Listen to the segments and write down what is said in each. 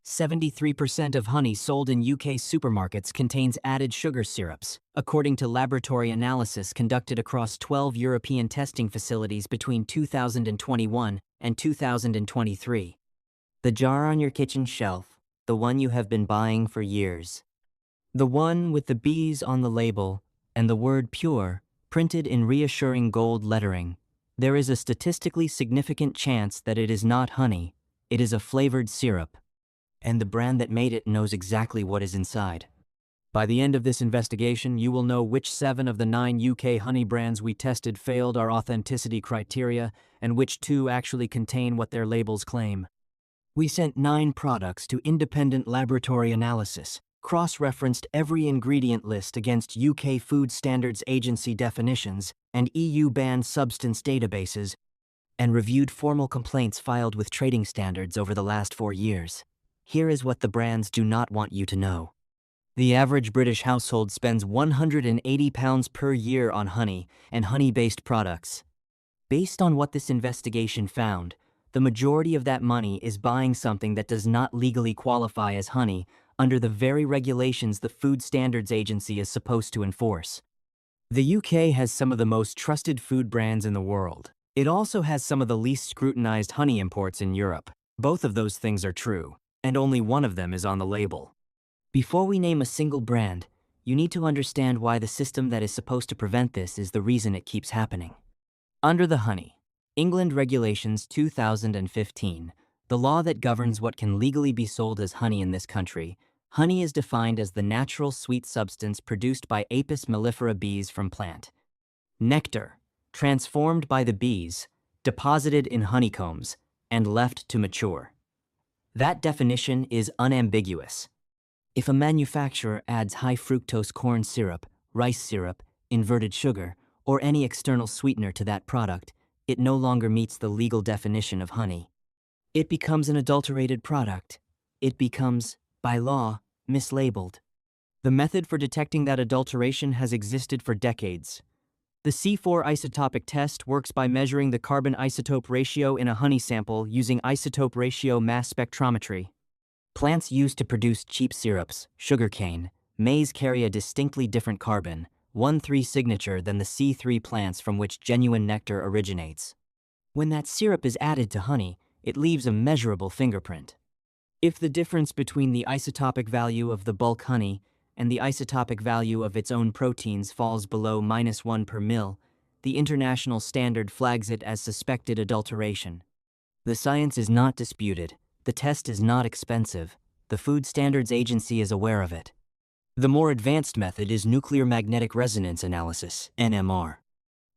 73% of honey sold in UK supermarkets contains added sugar syrups, according to laboratory analysis conducted across 12 European testing facilities between 2021 and 2023. The jar on your kitchen shelf, the one you have been buying for years. The one with the bees on the label and the word pure printed in reassuring gold lettering. There is a statistically significant chance that it is not honey, it is a flavored syrup. And the brand that made it knows exactly what is inside. By the end of this investigation, you will know which 7 of the 9 UK honey brands we tested failed our authenticity criteria and which 2 actually contain what their labels claim. We sent 9 products to independent laboratory analysis, cross-referenced every ingredient list against UK Food Standards Agency definitions and EU banned substance databases, and reviewed formal complaints filed with trading standards over the last 4 years. Here is what the brands do not want you to know. The average British household spends £180 per year on honey and honey-based products. Based on what this investigation found, the majority of that money is buying something that does not legally qualify as honey under the very regulations the Food Standards Agency is supposed to enforce. The UK has some of the most trusted food brands in the world. It also has some of the least scrutinized honey imports in Europe. Both of those things are true, and only one of them is on the label. Before we name a single brand, you need to understand why the system that is supposed to prevent this is the reason it keeps happening. Under the Honey, England Regulations 2015, the law that governs what can legally be sold as honey in this country, honey is defined as the natural sweet substance produced by Apis mellifera bees from plant. Nectar, transformed by the bees, deposited in honeycombs, and left to mature. That definition is unambiguous. If a manufacturer adds high fructose corn syrup, rice syrup, inverted sugar, or any external sweetener to that product, it no longer meets the legal definition of honey. It becomes an adulterated product. It becomes, by law, mislabeled. The method for detecting that adulteration has existed for decades. The C4 isotopic test works by measuring the carbon isotope ratio in a honey sample using isotope ratio mass spectrometry. Plants used to produce cheap syrups, sugarcane, maize carry a distinctly different carbon, 1,3 signature than the C3 plants from which genuine nectar originates. When that syrup is added to honey, it leaves a measurable fingerprint. If the difference between the isotopic value of the bulk honey and the isotopic value of its own proteins falls below -1 per mil, the international standard flags it as suspected adulteration. The science is not disputed. The test is not expensive. The Food Standards Agency is aware of it. The more advanced method is nuclear magnetic resonance analysis, NMR.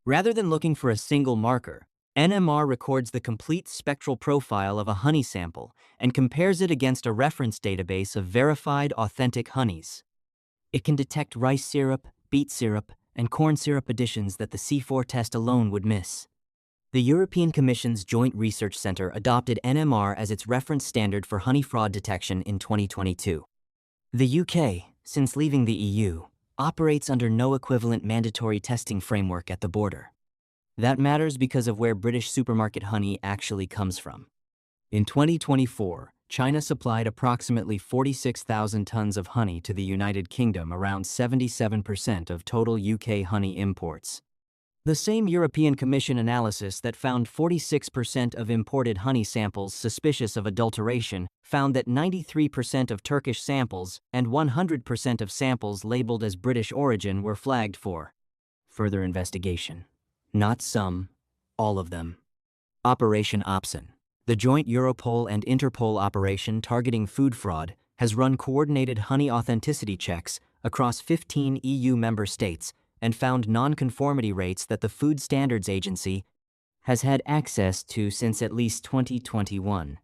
Rather than looking for a single marker, NMR records the complete spectral profile of a honey sample and compares it against a reference database of verified authentic honeys. It can detect rice syrup, beet syrup, and corn syrup additions that the C4 test alone would miss. The European Commission's Joint Research Centre adopted NMR as its reference standard for honey fraud detection in 2022. The UK, since leaving the EU, operates under no equivalent mandatory testing framework at the border. That matters because of where British supermarket honey actually comes from. In 2024, China supplied approximately 46,000 tons of honey to the United Kingdom, around 77% of total UK honey imports. The same European Commission analysis that found 46% of imported honey samples suspicious of adulteration found that 93% of Turkish samples and 100% of samples labeled as British origin were flagged for further investigation. Not some, all of them. Operation Opsin, the joint Europol and Interpol operation targeting food fraud, has run coordinated honey authenticity checks across 15 EU member states and found non-conformity rates that the Food Standards Agency has had access to since at least 2021.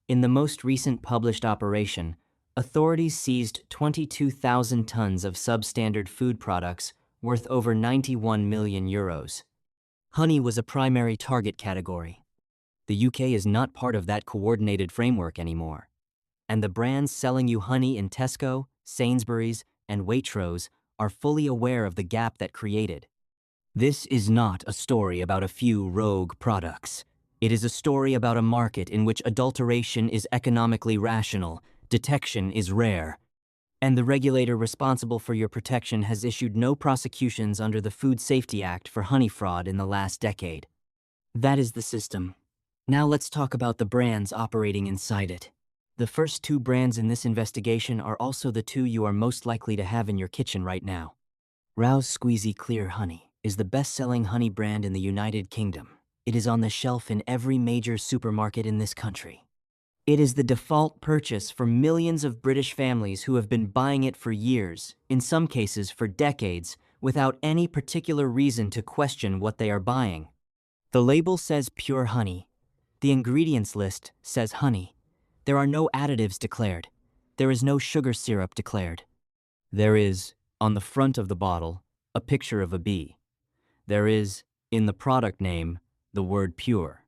In the most recent published operation, authorities seized 22,000 tons of substandard food products worth over €91 million. Honey was a primary target category. The UK is not part of that coordinated framework anymore. And the brands selling you honey in Tesco, Sainsbury's, and Waitrose are fully aware of the gap that created. This is not a story about a few rogue products. It is a story about a market in which adulteration is economically rational Detection is rare, and the regulator responsible for your protection has issued no prosecutions under the Food Safety Act for honey fraud in the last decade. That is the system. Now let's talk about the brands operating inside it. The first two brands in this investigation are also the two you are most likely to have in your kitchen right now. Rouse Squeezy Clear Honey is the best-selling honey brand in the United Kingdom. It is on the shelf in every major supermarket in this country. It is the default purchase for millions of British families who have been buying it for years, in some cases for decades, without any particular reason to question what they are buying. The label says pure honey. The ingredients list says honey. There are no additives declared. There is no sugar syrup declared. There is, on the front of the bottle, a picture of a bee. There is, in the product name, the word pure.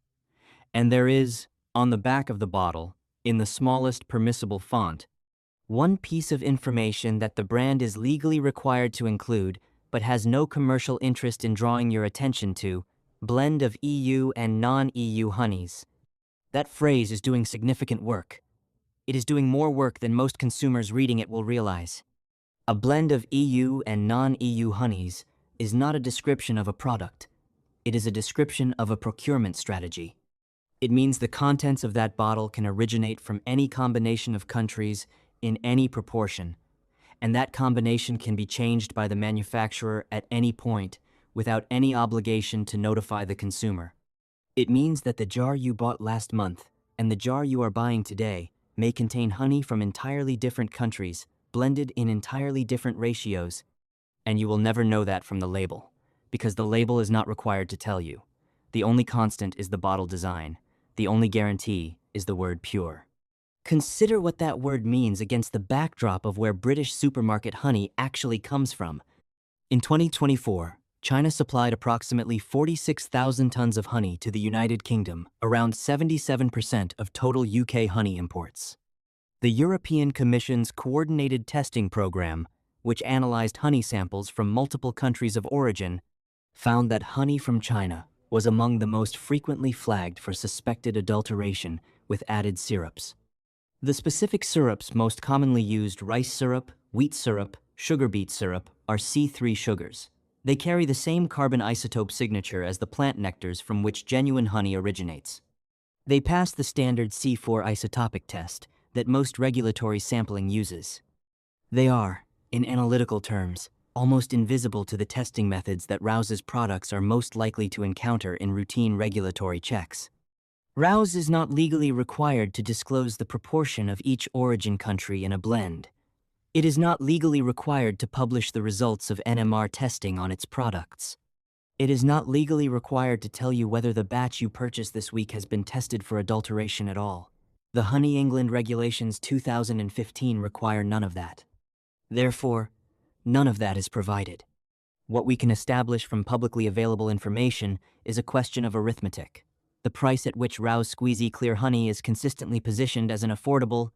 And there is, on the back of the bottle, in the smallest permissible font, one piece of information that the brand is legally required to include, but has no commercial interest in drawing your attention to: blend of EU and non-EU honeys. That phrase is doing significant work. It is doing more work than most consumers reading it will realize. A blend of EU and non-EU honeys is not a description of a product. It is a description of a procurement strategy. It means the contents of that bottle can originate from any combination of countries in any proportion, and that combination can be changed by the manufacturer at any point without any obligation to notify the consumer. It means that the jar you bought last month and the jar you are buying today may contain honey from entirely different countries, blended in entirely different ratios, and you will never know that from the label, because the label is not required to tell you. The only constant is the bottle design. The only guarantee is the word pure. Consider what that word means against the backdrop of where British supermarket honey actually comes from. In 2024, China supplied approximately 46,000 tons of honey to the United Kingdom, around 77% of total UK honey imports. The European Commission's coordinated testing program, which analyzed honey samples from multiple countries of origin, found that honey from China was among the most frequently flagged for suspected adulteration with added syrups. The specific syrups most commonly used: rice syrup, wheat syrup, sugar beet syrup, are C3 sugars. They carry the same carbon isotope signature as the plant nectars from which genuine honey originates. They pass the standard C4 isotopic test that most regulatory sampling uses. They are, in analytical terms, almost invisible to the testing methods that Rouse's products are most likely to encounter in routine regulatory checks. Rouse is not legally required to disclose the proportion of each origin country in a blend. It is not legally required to publish the results of NMR testing on its products. It is not legally required to tell you whether the batch you purchased this week has been tested for adulteration at all. The Honey England Regulations 2015 require none of that. Therefore, none of that is provided. What we can establish from publicly available information is a question of arithmetic. The price at which Rouse Squeezy Clear Honey is consistently positioned as an affordable,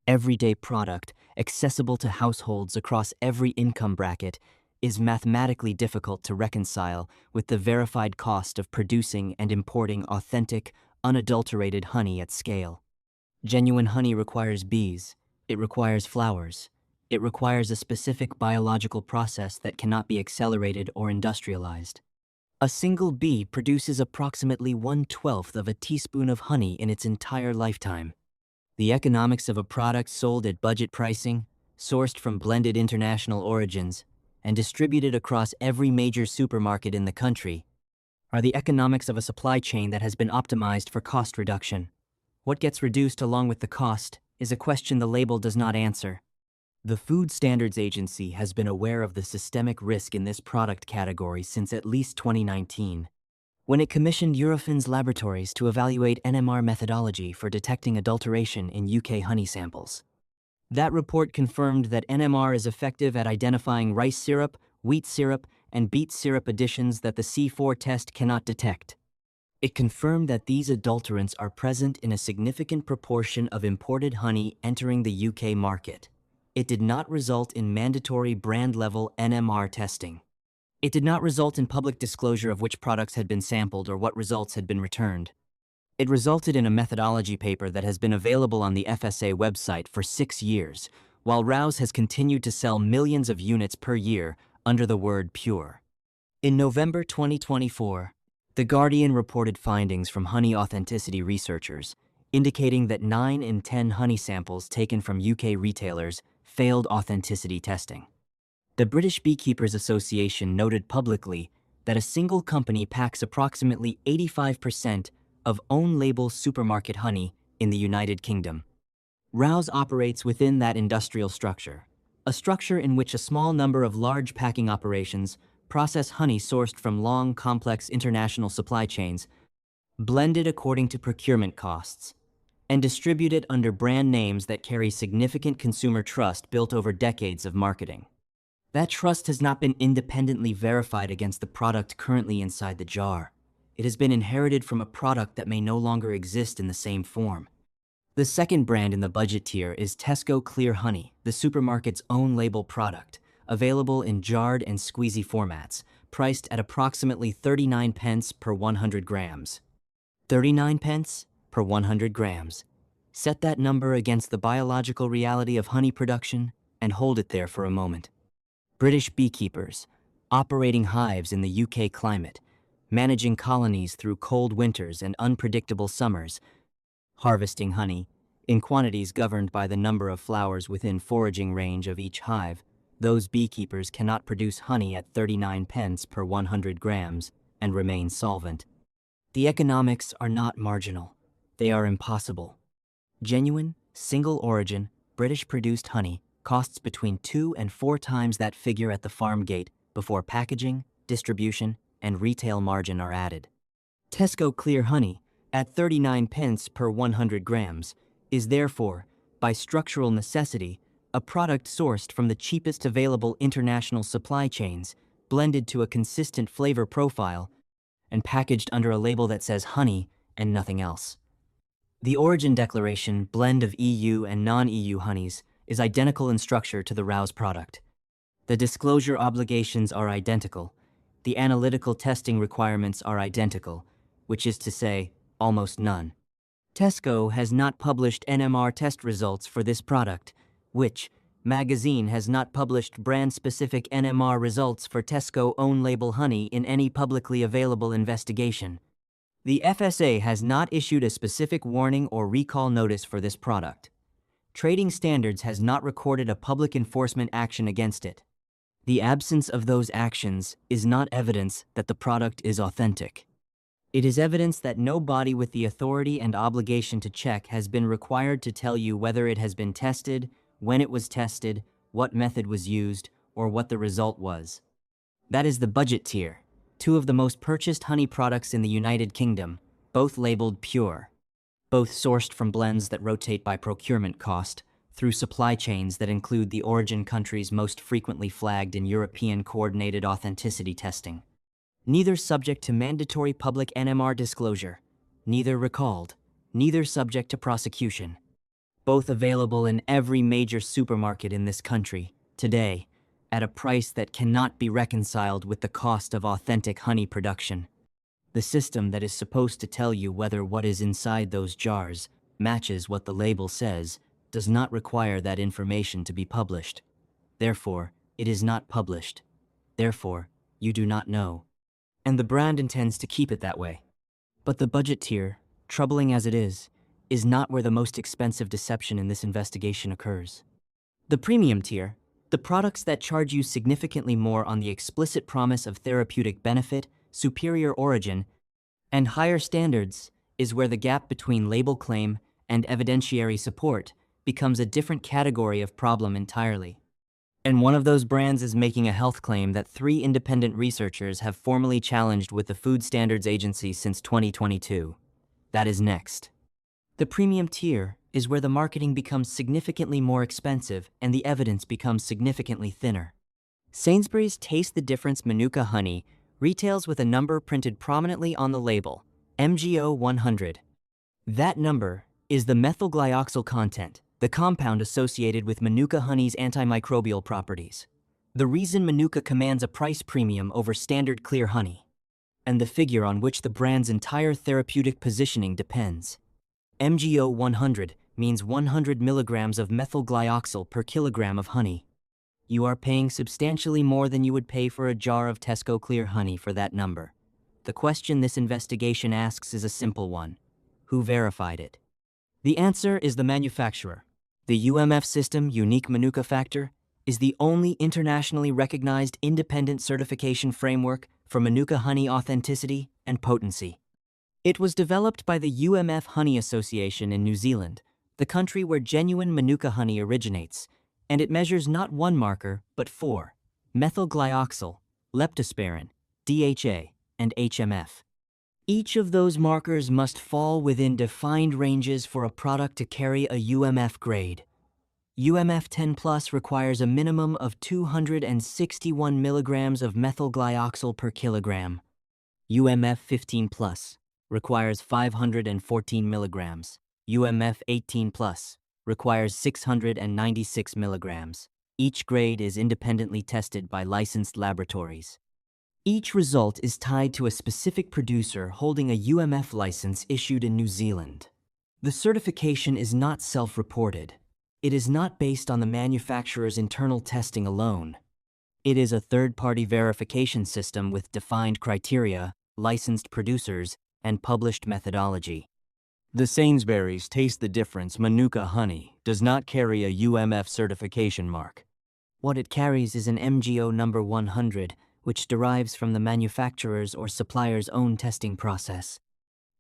everyday product accessible to households across every income bracket is mathematically difficult to reconcile with the verified cost of producing and importing authentic, unadulterated honey at scale. Genuine honey requires bees. It requires flowers. It requires a specific biological process that cannot be accelerated or industrialized. A single bee produces approximately 1/12 of a teaspoon of honey in its entire lifetime. The economics of a product sold at budget pricing, sourced from blended international origins, and distributed across every major supermarket in the country, are the economics of a supply chain that has been optimized for cost reduction. What gets reduced along with the cost is a question the label does not answer. The Food Standards Agency has been aware of the systemic risk in this product category since at least 2019, when it commissioned Eurofins Laboratories to evaluate NMR methodology for detecting adulteration in UK honey samples. That report confirmed that NMR is effective at identifying rice syrup, wheat syrup, and beet syrup additions that the C4 test cannot detect. It confirmed that these adulterants are present in a significant proportion of imported honey entering the UK market. It did not result in mandatory brand-level NMR testing. It did not result in public disclosure of which products had been sampled or what results had been returned. It resulted in a methodology paper that has been available on the FSA website for 6 years, while Rouse has continued to sell millions of units per year under the word pure. In November 2024, The Guardian reported findings from honey authenticity researchers, indicating that 9 in 10 honey samples taken from UK retailers failed authenticity testing. The British Beekeepers Association noted publicly that a single company packs approximately 85% of own-label supermarket honey in the United Kingdom. Rouse operates within that industrial structure, a structure in which a small number of large packing operations process honey sourced from long, complex international supply chains, blended according to procurement costs, and distribute it under brand names that carry significant consumer trust built over decades of marketing. That trust has not been independently verified against the product currently inside the jar. It has been inherited from a product that may no longer exist in the same form. The second brand in the budget tier is Tesco Clear Honey, the supermarket's own label product, available in jarred and squeezy formats, priced at approximately 39 pence per 100 grams. 39 pence per 100 grams. Set that number against the biological reality of honey production and hold it there for a moment. British beekeepers, operating hives in the UK climate, managing colonies through cold winters and unpredictable summers, harvesting honey in quantities governed by the number of flowers within foraging range of each hive. Those beekeepers cannot produce honey at 39 pence per 100 grams and remain solvent. The economics are not marginal. They are impossible. Genuine, single-origin, British-produced honey costs between 2 and 4 times that figure at the farm gate before packaging, distribution, and retail margin are added. Tesco Clear Honey, at 39 pence per 100 grams, is therefore, by structural necessity, a product sourced from the cheapest available international supply chains, blended to a consistent flavor profile, and packaged under a label that says honey and nothing else. The origin declaration blend of EU and non-EU honeys is identical in structure to the Rouse product. The disclosure obligations are identical. The analytical testing requirements are identical, which is to say, almost none. Tesco has not published NMR test results for this product, which magazine has not published brand-specific NMR results for Tesco own-label honey in any publicly available investigation. The FSA has not issued a specific warning or recall notice for this product. Trading Standards has not recorded a public enforcement action against it. The absence of those actions is not evidence that the product is authentic. It is evidence that no body with the authority and obligation to check has been required to tell you whether it has been tested, when it was tested, what method was used, or what the result was. That is the budget tier, 2 of the most purchased honey products in the United Kingdom, both labeled pure. Both sourced from blends that rotate by procurement cost, through supply chains that include the origin countries most frequently flagged in European coordinated authenticity testing. Neither subject to mandatory public NMR disclosure, neither recalled, neither subject to prosecution. Both available in every major supermarket in this country, today, at a price that cannot be reconciled with the cost of authentic honey production. The system that is supposed to tell you whether what is inside those jars matches what the label says does not require that information to be published. Therefore, it is not published. Therefore, you do not know. And the brand intends to keep it that way. But the budget tier, troubling as it is not where the most expensive deception in this investigation occurs. The premium tier, the products that charge you significantly more on the explicit promise of therapeutic benefit, superior origin, and higher standards, is where the gap between label claim and evidentiary support becomes a different category of problem entirely. And one of those brands is making a health claim that 3 independent researchers have formally challenged with the Food Standards Agency since 2022. That is next. The premium tier is where the marketing becomes significantly more expensive and the evidence becomes significantly thinner. Sainsbury's Taste the Difference Manuka honey retails with a number printed prominently on the label, MGO 100. That number is the methylglyoxal content, the compound associated with Manuka honey's antimicrobial properties. The reason Manuka commands a price premium over standard clear honey. and the figure on which the brand's entire therapeutic positioning depends. MGO 100 means 100 milligrams of methylglyoxal per kilogram of honey. You are paying substantially more than you would pay for a jar of Tesco Clear honey for that number. The question this investigation asks is a simple one. Who verified it? The answer is the manufacturer. The UMF system Unique Manuka Factor is the only internationally recognized independent certification framework for Manuka honey authenticity and potency. It was developed by the UMF Honey Association in New Zealand, the country where genuine Manuka honey originates, and it measures not one marker, but 4: methylglyoxal, leptospirin, DHA, and HMF. Each of those markers must fall within defined ranges for a product to carry a UMF grade. UMF 10 Plus requires a minimum of 261 milligrams of methylglyoxal per kilogram. UMF 15 Plus requires 514 milligrams. UMF 18 Plus requires 696 milligrams. Each grade is independently tested by licensed laboratories. Each result is tied to a specific producer holding a UMF license issued in New Zealand. The certification is not self-reported. It is not based on the manufacturer's internal testing alone. It is a third-party verification system with defined criteria, licensed producers, and published methodology. The Sainsbury's Taste the Difference Manuka honey does not carry a UMF certification mark. What it carries is an MGO number 100, which derives from the manufacturer's or supplier's own testing process.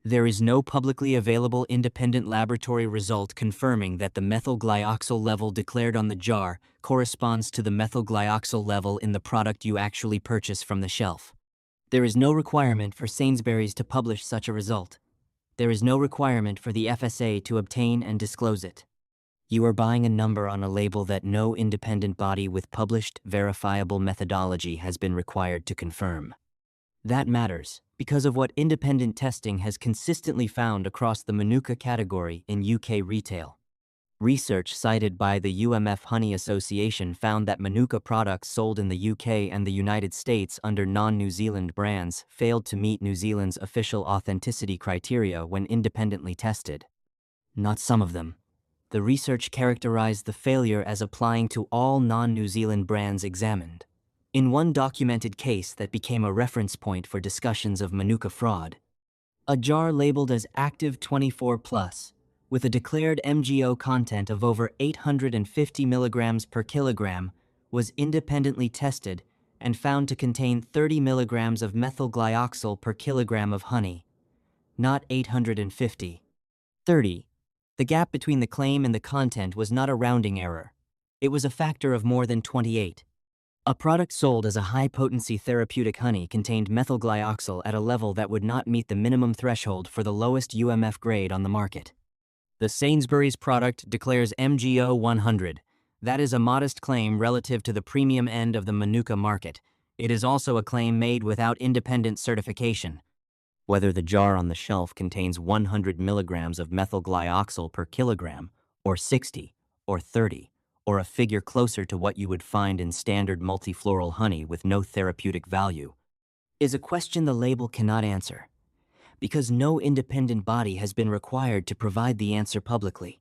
There is no publicly available independent laboratory result confirming that the methylglyoxal level declared on the jar corresponds to the methylglyoxal level in the product you actually purchase from the shelf. There is no requirement for Sainsbury's to publish such a result. There is no requirement for the FSA to obtain and disclose it. You are buying a number on a label that no independent body with published, verifiable methodology has been required to confirm. That matters because of what independent testing has consistently found across the Manuka category in UK retail. Research cited by the UMF Honey Association found that Manuka products sold in the UK and the United States under non-New Zealand brands failed to meet New Zealand's official authenticity criteria when independently tested. Not some of them. The research characterized the failure as applying to all non-New Zealand brands examined. In one documented case that became a reference point for discussions of Manuka fraud, a jar labeled as Active 24+, with a declared MGO content of over 850 milligrams per kilogram, was independently tested and found to contain 30 milligrams of methylglyoxal per kilogram of honey, not 850. 30. The gap between the claim and the content was not a rounding error. It was a factor of more than 28. A product sold as a high-potency therapeutic honey contained methylglyoxal at a level that would not meet the minimum threshold for the lowest UMF grade on the market. The Sainsbury's product declares MGO 100. That is a modest claim relative to the premium end of the Manuka market. It is also a claim made without independent certification. Whether the jar on the shelf contains 100 milligrams of methylglyoxal per kilogram, or 60, or 30, or a figure closer to what you would find in standard multifloral honey with no therapeutic value, is a question the label cannot answer, because no independent body has been required to provide the answer publicly.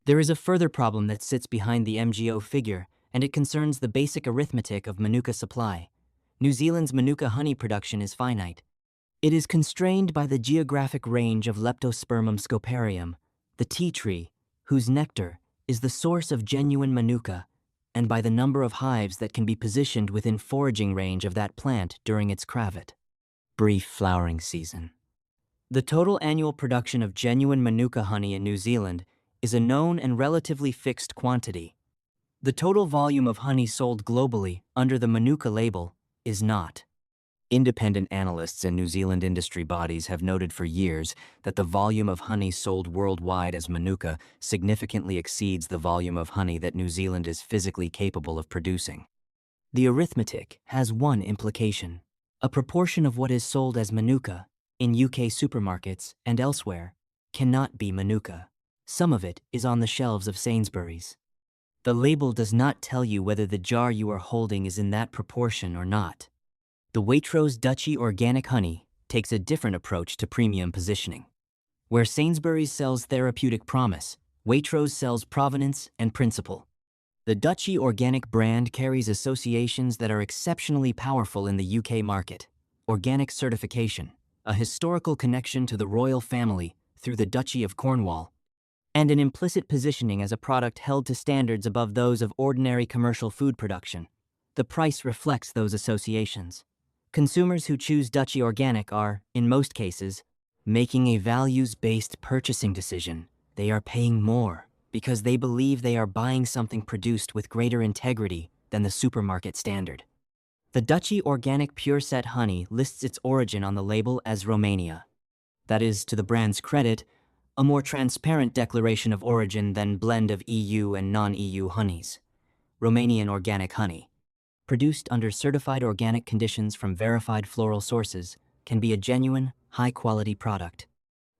There is a further problem that sits behind the MGO figure, and it concerns the basic arithmetic of Manuka supply. New Zealand's Manuka honey production is finite. It is constrained by the geographic range of Leptospermum scoparium, the tea tree, whose nectar is the source of genuine Manuka, and by the number of hives that can be positioned within foraging range of that plant during its cravat. Brief flowering season. The total annual production of genuine Manuka honey in New Zealand is a known and relatively fixed quantity. The total volume of honey sold globally under the Manuka label is not. Independent analysts and New Zealand industry bodies have noted for years that the volume of honey sold worldwide as Manuka significantly exceeds the volume of honey that New Zealand is physically capable of producing. The arithmetic has one implication. A proportion of what is sold as Manuka in UK supermarkets and elsewhere cannot be Manuka. Some of it is on the shelves of Sainsbury's. The label does not tell you whether the jar you are holding is in that proportion or not. The Waitrose Dutchy Organic Honey takes a different approach to premium positioning. Where Sainsbury's sells therapeutic promise, Waitrose sells provenance and principle. The Dutchy organic brand carries associations that are exceptionally powerful in the UK market. Organic certification, a historical connection to the royal family through the Duchy of Cornwall, and an implicit positioning as a product held to standards above those of ordinary commercial food production. The price reflects those associations. Consumers who choose Dutchy Organic are, in most cases, making a values-based purchasing decision. They are paying more because they believe they are buying something produced with greater integrity than the supermarket standard. The Dutchy Organic Pure Set honey lists its origin on the label as Romania. That is, to the brand's credit, a more transparent declaration of origin than blend of EU and non-EU honeys. Romanian organic honey, produced under certified organic conditions from verified floral sources, can be a genuine, high-quality product.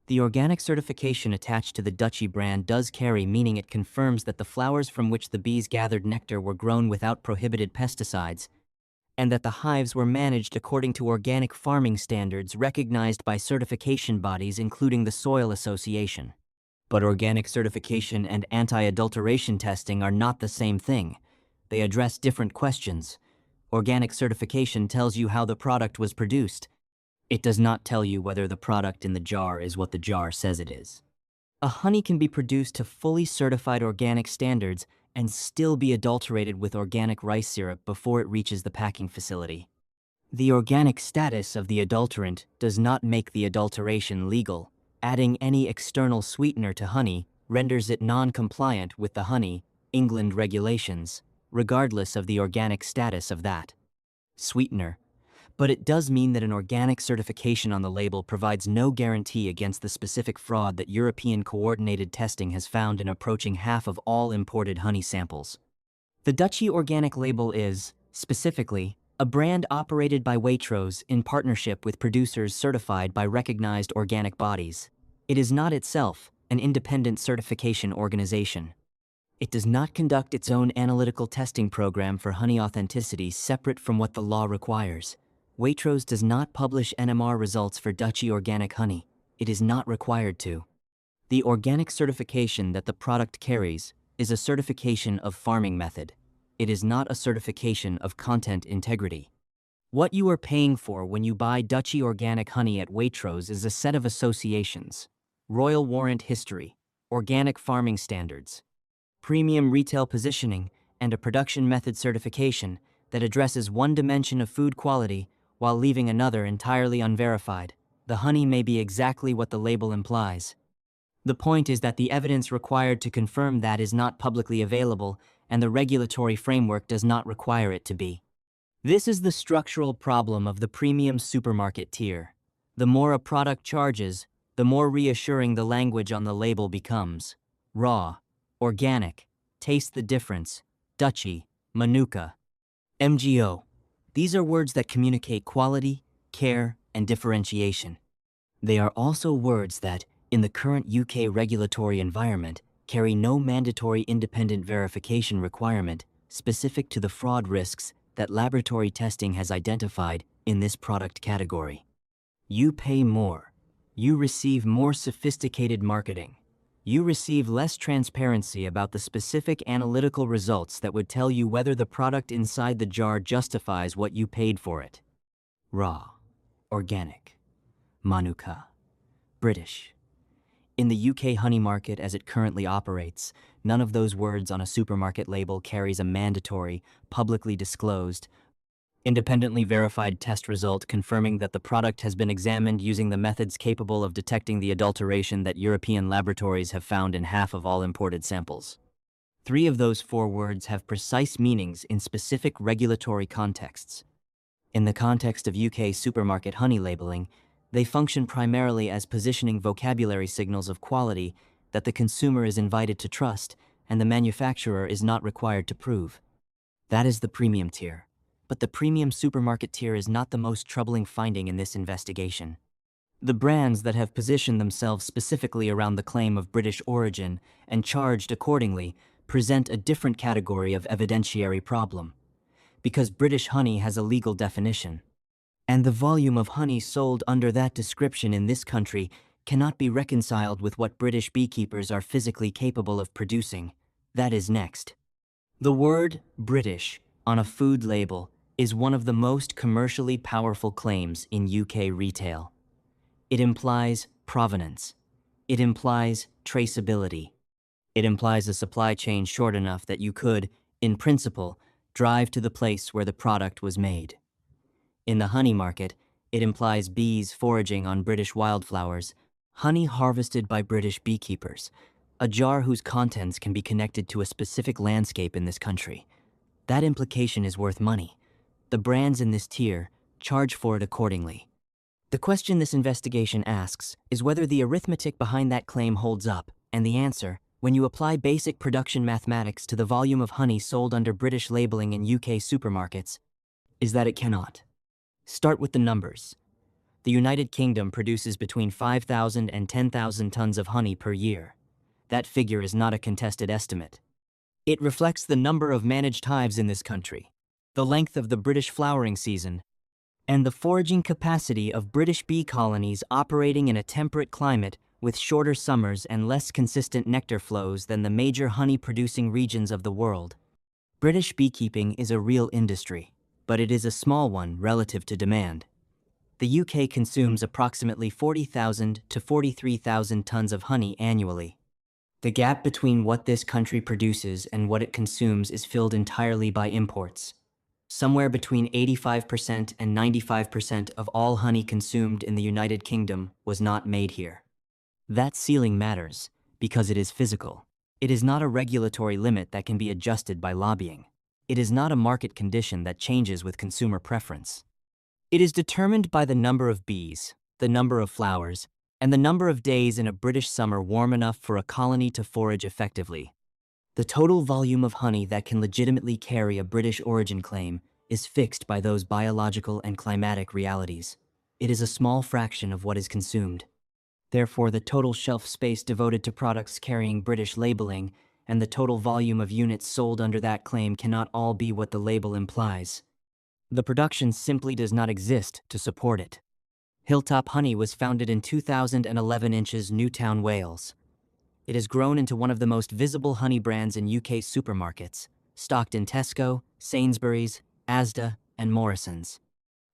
The organic certification attached to the Dutchy brand does carry meaning. It confirms that the flowers from which the bees gathered nectar were grown without prohibited pesticides, and that the hives were managed according to organic farming standards recognized by certification bodies including the Soil Association. But organic certification and anti-adulteration testing are not the same thing. They address different questions. Organic certification tells you how the product was produced. It does not tell you whether the product in the jar is what the jar says it is. A honey can be produced to fully certified organic standards and still be adulterated with organic rice syrup before it reaches the packing facility. The organic status of the adulterant does not make the adulteration legal. Adding any external sweetener to honey renders it non-compliant with the Honey England regulations, regardless of the organic status of that sweetener. But it does mean that an organic certification on the label provides no guarantee against the specific fraud that European coordinated testing has found in approaching half of all imported honey samples. The Dutchy Organic label is, specifically, a brand operated by Waitrose in partnership with producers certified by recognized organic bodies. It is not itself an independent certification organization. It does not conduct its own analytical testing program for honey authenticity separate from what the law requires. Waitrose does not publish NMR results for Dutchy Organic honey. It is not required to. The organic certification that the product carries is a certification of farming method. It is not a certification of content integrity. What you are paying for when you buy Dutchy Organic honey at Waitrose is a set of associations: royal warrant history, organic farming standards, premium retail positioning, and a production method certification that addresses one dimension of food quality while leaving another entirely unverified. The honey may be exactly what the label implies. The point is that the evidence required to confirm that is not publicly available, and the regulatory framework does not require it to be. This is the structural problem of the premium supermarket tier. The more a product charges, the more reassuring the language on the label becomes. Raw, organic, taste the difference, Dutchy, Manuka, MGO. These are words that communicate quality, care, and differentiation. They are also words that, in the current UK regulatory environment, carry no mandatory independent verification requirement specific to the fraud risks that laboratory testing has identified in this product category. You pay more. You receive more sophisticated marketing. You receive less transparency about the specific analytical results that would tell you whether the product inside the jar justifies what you paid for it. Raw, organic, Manuka, British. In the UK honey market as it currently operates, none of those words on a supermarket label carries a mandatory, publicly disclosed, independently verified test result confirming that the product has been examined using the methods capable of detecting the adulteration that European laboratories have found in half of all imported samples. 3 of those 4 words have precise meanings in specific regulatory contexts. In the context of UK supermarket honey labeling, they function primarily as positioning vocabulary signals of quality that the consumer is invited to trust and the manufacturer is not required to prove. That is the premium tier. But the premium supermarket tier is not the most troubling finding in this investigation. The brands that have positioned themselves specifically around the claim of British origin and charged accordingly present a different category of evidentiary problem, because British honey has a legal definition. And the volume of honey sold under that description in this country cannot be reconciled with what British beekeepers are physically capable of producing. That is next. The word British on a food label is one of the most commercially powerful claims in UK retail. It implies provenance. It implies traceability. It implies a supply chain short enough that you could, in principle, drive to the place where the product was made. In the honey market, it implies bees foraging on British wildflowers, honey harvested by British beekeepers, a jar whose contents can be connected to a specific landscape in this country. That implication is worth money. The brands in this tier charge for it accordingly. The question this investigation asks is whether the arithmetic behind that claim holds up, and the answer, when you apply basic production mathematics to the volume of honey sold under British labeling in UK supermarkets, is that it cannot. Start with the numbers. The United Kingdom produces between 5,000 and 10,000 tons of honey per year. That figure is not a contested estimate. It reflects the number of managed hives in this country, the length of the British flowering season, and the foraging capacity of British bee colonies operating in a temperate climate with shorter summers and less consistent nectar flows than the major honey-producing regions of the world. British beekeeping is a real industry, but it is a small one relative to demand. The UK consumes approximately 40,000 to 43,000 tons of honey annually. The gap between what this country produces and what it consumes is filled entirely by imports. Somewhere between 85% and 95% of all honey consumed in the United Kingdom was not made here. That ceiling matters because it is physical. It is not a regulatory limit that can be adjusted by lobbying. It is not a market condition that changes with consumer preference. It is determined by the number of bees, the number of flowers, and the number of days in a British summer warm enough for a colony to forage effectively. The total volume of honey that can legitimately carry a British origin claim is fixed by those biological and climatic realities. It is a small fraction of what is consumed. Therefore, the total shelf space devoted to products carrying British labeling and the total volume of units sold under that claim cannot all be what the label implies. The production simply does not exist to support it. Hilltop Honey was founded in 2011 in Newtown, Wales. It has grown into one of the most visible honey brands in UK supermarkets, stocked in Tesco, Sainsbury's, Asda, and Morrisons.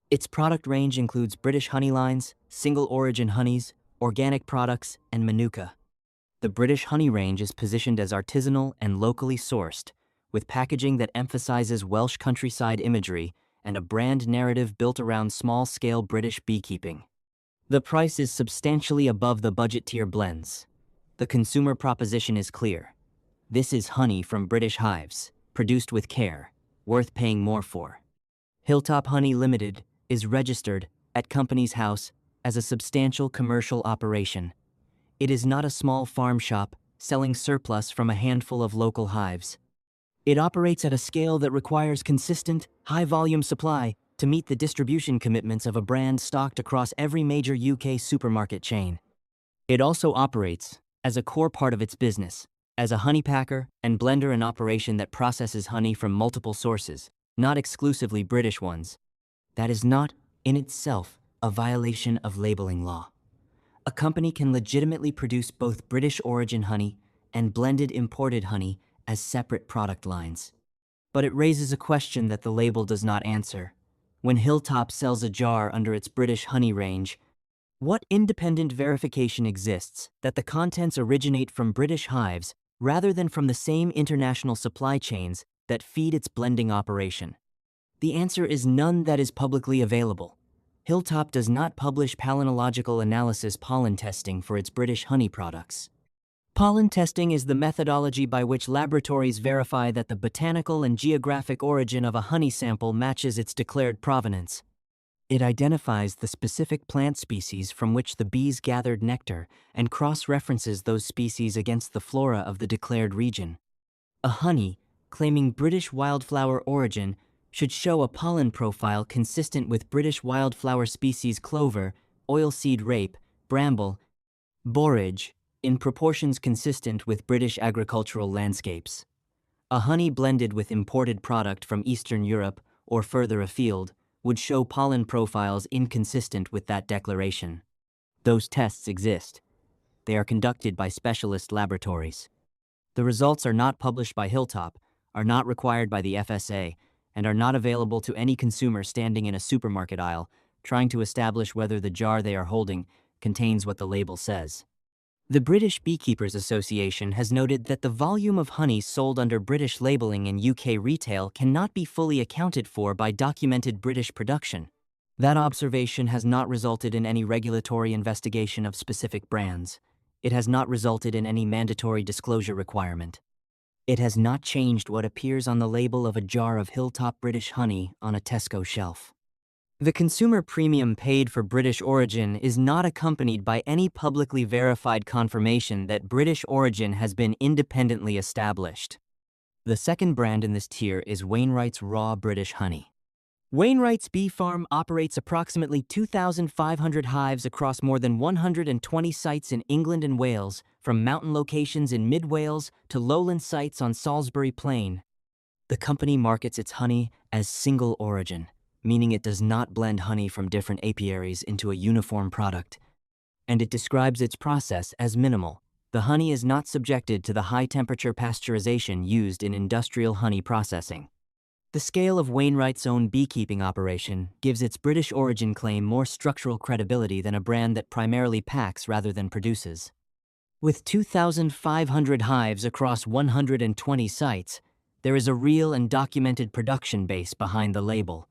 Its product range includes British honey lines, single-origin honeys, organic products, and Manuka. The British honey range is positioned as artisanal and locally sourced, with packaging that emphasizes Welsh countryside imagery and a brand narrative built around small-scale British beekeeping. The price is substantially above the budget-tier blends. The consumer proposition is clear. This is honey from British hives, produced with care, worth paying more for. Hilltop Honey Limited is registered at Companies House as a substantial commercial operation. It is not a small farm shop selling surplus from a handful of local hives. It operates at a scale that requires consistent, high-volume supply to meet the distribution commitments of a brand stocked across every major UK supermarket chain. It also operates, as a core part of its business, as a honey packer and blender, an operation that processes honey from multiple sources, not exclusively British ones. That is not, in itself, a violation of labeling law. A company can legitimately produce both British origin honey and blended imported honey as separate product lines. But it raises a question that the label does not answer. When Hilltop sells a jar under its British honey range, what independent verification exists that the contents originate from British hives rather than from the same international supply chains that feed its blending operation? The answer is none that is publicly available. Hilltop does not publish palynological analysis pollen testing for its British honey products. Pollen testing is the methodology by which laboratories verify that the botanical and geographic origin of a honey sample matches its declared provenance. It identifies the specific plant species from which the bees gathered nectar and cross-references those species against the flora of the declared region. A honey claiming British wildflower origin should show a pollen profile consistent with British wildflower species clover, oilseed rape, bramble, borage, in proportions consistent with British agricultural landscapes. A honey blended with imported product from Eastern Europe or further afield would show pollen profiles inconsistent with that declaration. Those tests exist. They are conducted by specialist laboratories. The results are not published by Hilltop, are not required by the FSA, and are not available to any consumer standing in a supermarket aisle trying to establish whether the jar they are holding contains what the label says. The British Beekeepers Association has noted that the volume of honey sold under British labeling in UK retail cannot be fully accounted for by documented British production. That observation has not resulted in any regulatory investigation of specific brands. It has not resulted in any mandatory disclosure requirement. It has not changed what appears on the label of a jar of Hilltop British honey on a Tesco shelf. The consumer premium paid for British origin is not accompanied by any publicly verified confirmation that British origin has been independently established. The second brand in this tier is Wainwright's Raw British Honey. Wainwright's Bee Farm operates approximately 2,500 hives across more than 120 sites in England and Wales, from mountain locations in mid-Wales to lowland sites on Salisbury Plain. The company markets its honey as single origin, meaning it does not blend honey from different apiaries into a uniform product. And it describes its process as minimal. The honey is not subjected to the high-temperature pasteurization used in industrial honey processing. The scale of Wainwright's own beekeeping operation gives its British origin claim more structural credibility than a brand that primarily packs rather than produces. With 2,500 hives across 120 sites, there is a real and documented production base behind the label.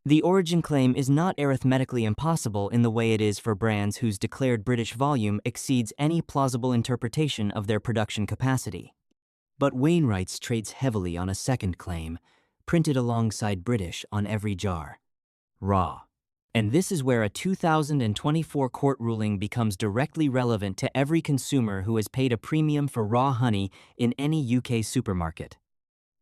The origin claim is not arithmetically impossible in the way it is for brands whose declared British volume exceeds any plausible interpretation of their production capacity. But Wainwright's trades heavily on a second claim, printed alongside British on every jar: raw. And this is where a 2024 court ruling becomes directly relevant to every consumer who has paid a premium for raw honey in any UK supermarket.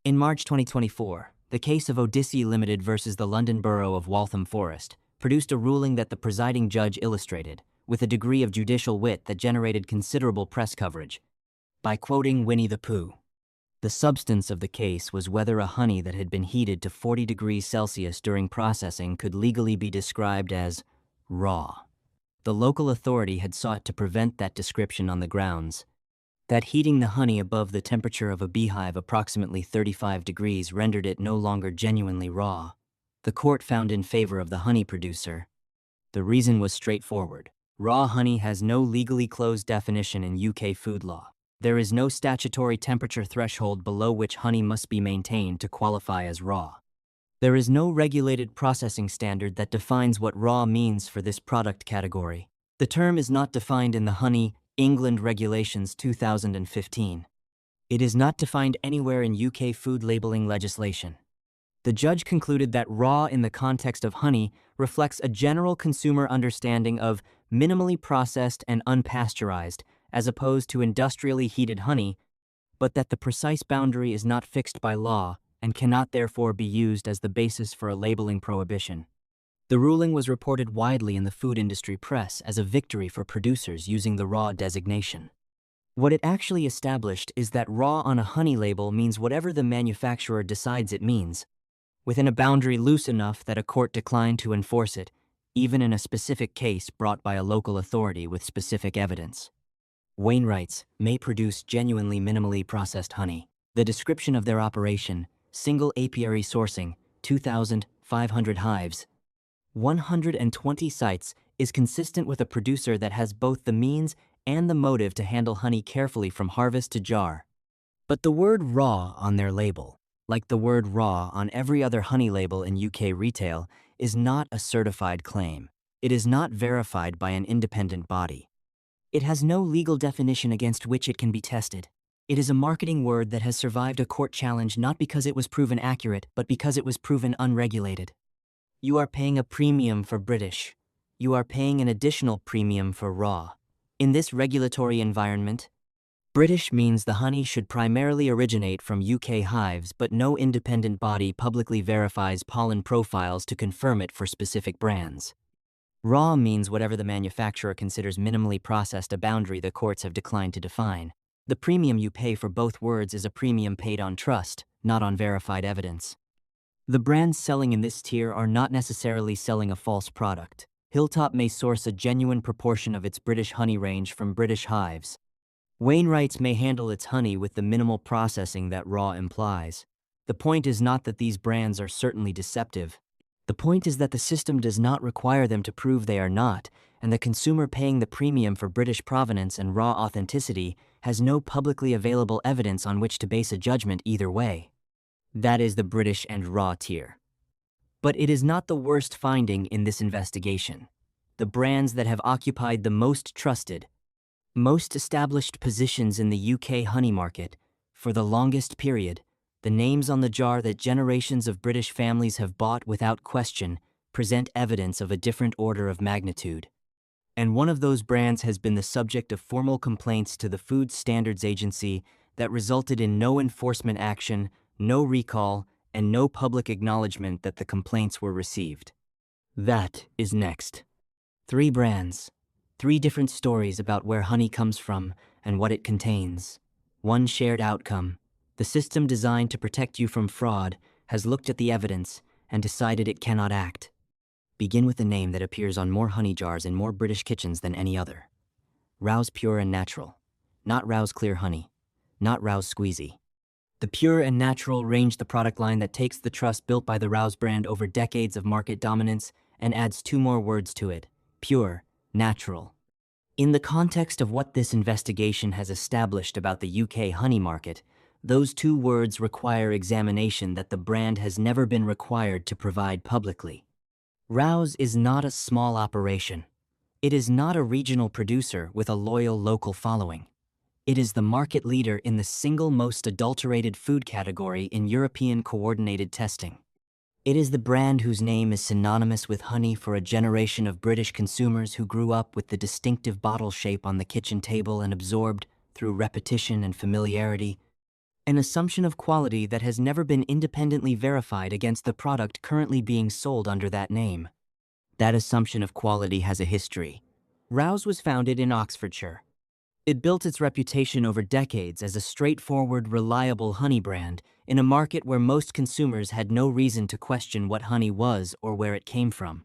In March 2024, the case of Odyssey Limited versus the London Borough of Waltham Forest produced a ruling that the presiding judge illustrated, with a degree of judicial wit that generated considerable press coverage, by quoting Winnie the Pooh. The substance of the case was whether a honey that had been heated to 40 degrees Celsius during processing could legally be described as raw. The local authority had sought to prevent that description on the grounds that heating the honey above the temperature of a beehive approximately 35 degrees rendered it no longer genuinely raw. The court found in favor of the honey producer. The reason was straightforward. Raw honey has no legally closed definition in UK food law. There is no statutory temperature threshold below which honey must be maintained to qualify as raw. There is no regulated processing standard that defines what raw means for this product category. The term is not defined in the Honey England Regulations 2015. It is not defined anywhere in UK food labeling legislation. The judge concluded that raw in the context of honey reflects a general consumer understanding of minimally processed and unpasteurized, as opposed to industrially heated honey, but that the precise boundary is not fixed by law and cannot therefore be used as the basis for a labeling prohibition. The ruling was reported widely in the food industry press as a victory for producers using the raw designation. What it actually established is that raw on a honey label means whatever the manufacturer decides it means, within a boundary loose enough that a court declined to enforce it, even in a specific case brought by a local authority with specific evidence. Wainwright's may produce genuinely minimally processed honey. The description of their operation: single apiary sourcing, 2,500 hives, 120 sites, is consistent with a producer that has both the means and the motive to handle honey carefully from harvest to jar. But the word raw on their label, like the word raw on every other honey label in UK retail, is not a certified claim. It is not verified by an independent body. It has no legal definition against which it can be tested. It is a marketing word that has survived a court challenge not because it was proven accurate, but because it was proven unregulated. You are paying a premium for British. You are paying an additional premium for raw. In this regulatory environment, British means the honey should primarily originate from UK hives, but no independent body publicly verifies pollen profiles to confirm it for specific brands. Raw means whatever the manufacturer considers minimally processed, a boundary the courts have declined to define. The premium you pay for both words is a premium paid on trust, not on verified evidence. The brands selling in this tier are not necessarily selling a false product. Hilltop may source a genuine proportion of its British honey range from British hives. Wainwright's may handle its honey with the minimal processing that raw implies. The point is not that these brands are certainly deceptive. The point is that the system does not require them to prove they are not, and the consumer paying the premium for British provenance and raw authenticity has no publicly available evidence on which to base a judgment either way. That is the British and raw tier. But it is not the worst finding in this investigation. The brands that have occupied the most trusted, most established positions in the UK honey market, for the longest period, the names on the jar that generations of British families have bought without question, present evidence of a different order of magnitude. And one of those brands has been the subject of formal complaints to the Food Standards Agency that resulted in no enforcement action, no recall, and no public acknowledgement that the complaints were received. That is next. 3 brands. 3 different stories about where honey comes from and what it contains. One shared outcome. The system designed to protect you from fraud has looked at the evidence and decided it cannot act. Begin with a name that appears on more honey jars in more British kitchens than any other. Rouse Pure and Natural. Not Rouse Clear Honey. Not Rouse Squeezy. The Pure and Natural range the product line that takes the trust built by the Rouse brand over decades of market dominance and adds 2 more words to it: pure, natural. In the context of what this investigation has established about the UK honey market, those 2 words require examination that the brand has never been required to provide publicly. Rouse is not a small operation. It is not a regional producer with a loyal local following. It is the market leader in the single most adulterated food category in European coordinated testing. It is the brand whose name is synonymous with honey for a generation of British consumers who grew up with the distinctive bottle shape on the kitchen table and absorbed, through repetition and familiarity, an assumption of quality that has never been independently verified against the product currently being sold under that name. That assumption of quality has a history. Rouse was founded in Oxfordshire. It built its reputation over decades as a straightforward, reliable honey brand in a market where most consumers had no reason to question what honey was or where it came from.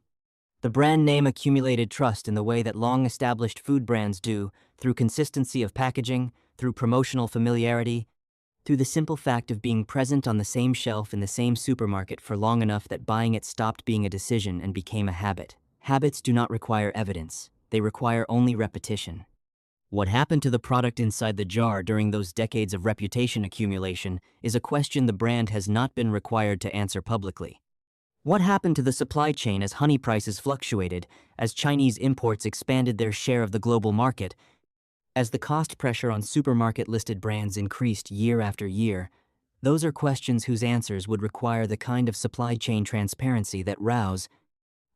The brand name accumulated trust in the way that long-established food brands do, through consistency of packaging, through promotional familiarity, through the simple fact of being present on the same shelf in the same supermarket for long enough that buying it stopped being a decision and became a habit. Habits do not require evidence. They require only repetition. What happened to the product inside the jar during those decades of reputation accumulation is a question the brand has not been required to answer publicly. What happened to the supply chain as honey prices fluctuated, as Chinese imports expanded their share of the global market, as the cost pressure on supermarket-listed brands increased year after year? Those are questions whose answers would require the kind of supply chain transparency that Rouse,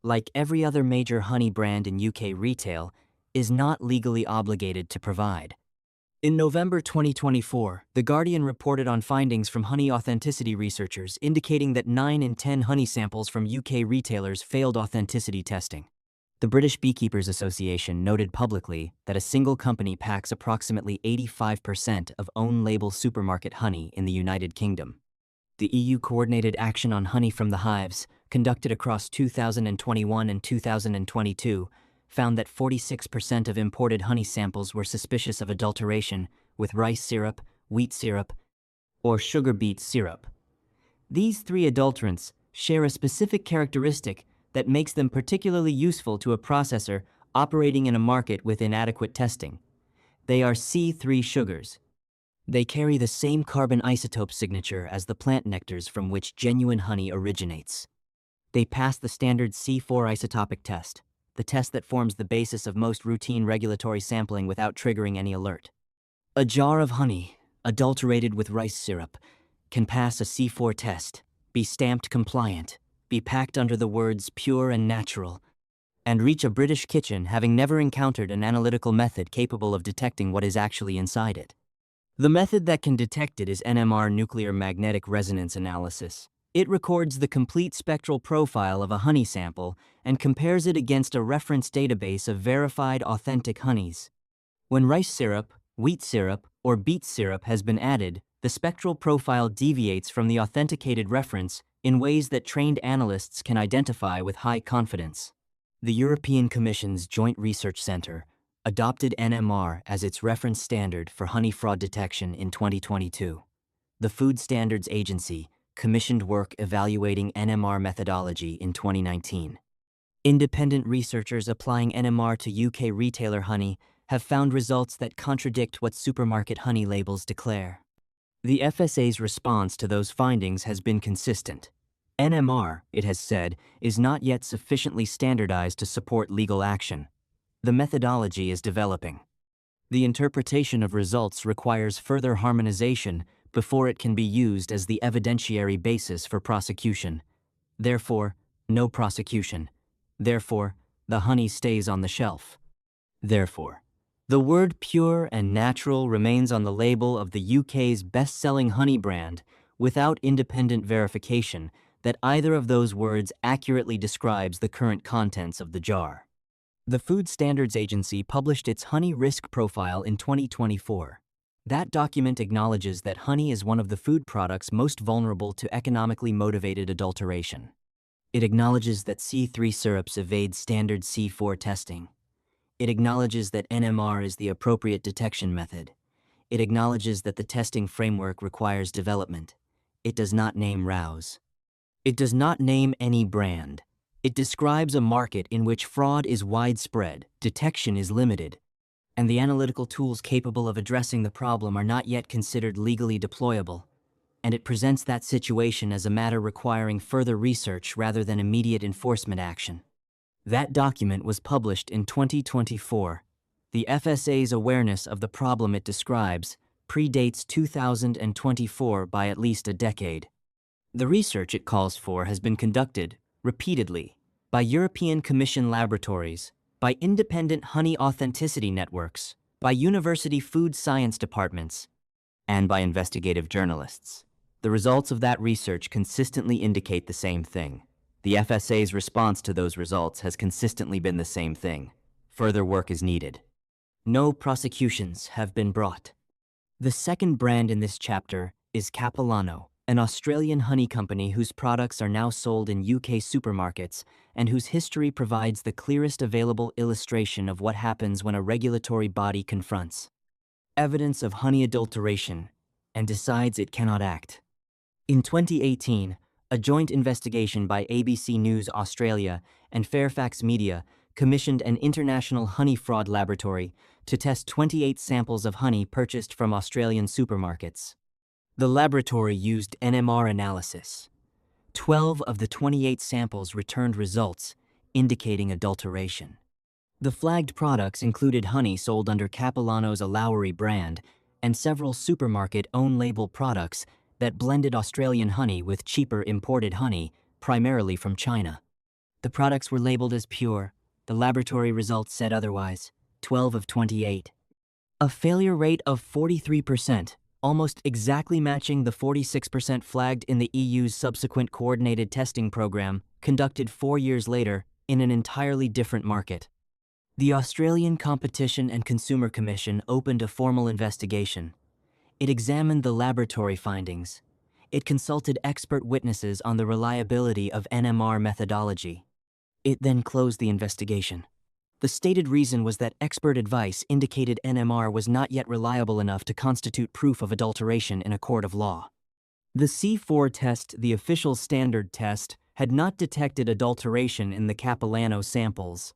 like every other major honey brand in UK retail, is not legally obligated to provide. In November 2024, The Guardian reported on findings from honey authenticity researchers indicating that 9 in 10 honey samples from UK retailers failed authenticity testing. The British Beekeepers Association noted publicly that a single company packs approximately 85% of own-label supermarket honey in the United Kingdom. The EU Coordinated Action on Honey from the Hives, conducted across 2021 and 2022, found that 46% of imported honey samples were suspicious of adulteration with rice syrup, wheat syrup, or sugar beet syrup. These 3 adulterants share a specific characteristic that makes them particularly useful to a processor operating in a market with inadequate testing. They are C3 sugars. They carry the same carbon isotope signature as the plant nectars from which genuine honey originates. They pass the standard C4 isotopic test, the test that forms the basis of most routine regulatory sampling without triggering any alert. A jar of honey, adulterated with rice syrup, can pass a C4 test, be stamped compliant, be packed under the words pure and natural, and reach a British kitchen having never encountered an analytical method capable of detecting what is actually inside it. The method that can detect it is NMR nuclear magnetic resonance analysis. It records the complete spectral profile of a honey sample and compares it against a reference database of verified authentic honeys. When rice syrup, wheat syrup, or beet syrup has been added, the spectral profile deviates from the authenticated reference in ways that trained analysts can identify with high confidence. The European Commission's Joint Research Centre adopted NMR as its reference standard for honey fraud detection in 2022. The Food Standards Agency commissioned work evaluating NMR methodology in 2019. Independent researchers applying NMR to UK retailer honey have found results that contradict what supermarket honey labels declare. The FSA's response to those findings has been consistent. NMR, it has said, is not yet sufficiently standardized to support legal action. The methodology is developing. The interpretation of results requires further harmonization before it can be used as the evidentiary basis for prosecution. Therefore, no prosecution. Therefore, the honey stays on the shelf. Therefore, the word pure and natural remains on the label of the UK's best-selling honey brand without independent verification that either of those words accurately describes the current contents of the jar. The Food Standards Agency published its honey risk profile in 2024. That document acknowledges that honey is one of the food products most vulnerable to economically motivated adulteration. It acknowledges that C3 syrups evade standard C4 testing. It acknowledges that NMR is the appropriate detection method. It acknowledges that the testing framework requires development. It does not name Rouse. It does not name any brand. It describes a market in which fraud is widespread, detection is limited, and the analytical tools capable of addressing the problem are not yet considered legally deployable. And it presents that situation as a matter requiring further research rather than immediate enforcement action. That document was published in 2024. The FSA's awareness of the problem it describes predates 2024 by at least a decade. The research it calls for has been conducted, repeatedly, by European Commission laboratories, by independent honey authenticity networks, by university food science departments, and by investigative journalists. The results of that research consistently indicate the same thing. The FSA's response to those results has consistently been the same thing. Further work is needed. No prosecutions have been brought. The second brand in this chapter is Capilano, an Australian honey company whose products are now sold in UK supermarkets and whose history provides the clearest available illustration of what happens when a regulatory body confronts evidence of honey adulteration and decides it cannot act. In 2018, a joint investigation by ABC News Australia and Fairfax Media commissioned an international honey fraud laboratory to test 28 samples of honey purchased from Australian supermarkets. The laboratory used NMR analysis. 12 of the 28 samples returned results indicating adulteration. The flagged products included honey sold under Capilano's Lowry brand and several supermarket own-label products that blended Australian honey with cheaper imported honey, primarily from China. The products were labeled as pure. The laboratory results said otherwise. 12 of 28. A failure rate of 43%, almost exactly matching the 46% flagged in the EU's subsequent coordinated testing program, conducted 4 years later in an entirely different market. The Australian Competition and Consumer Commission opened a formal investigation. It examined the laboratory findings. It consulted expert witnesses on the reliability of NMR methodology. It then closed the investigation. The stated reason was that expert advice indicated NMR was not yet reliable enough to constitute proof of adulteration in a court of law. The C4 test, the official standard test, had not detected adulteration in the Capilano samples.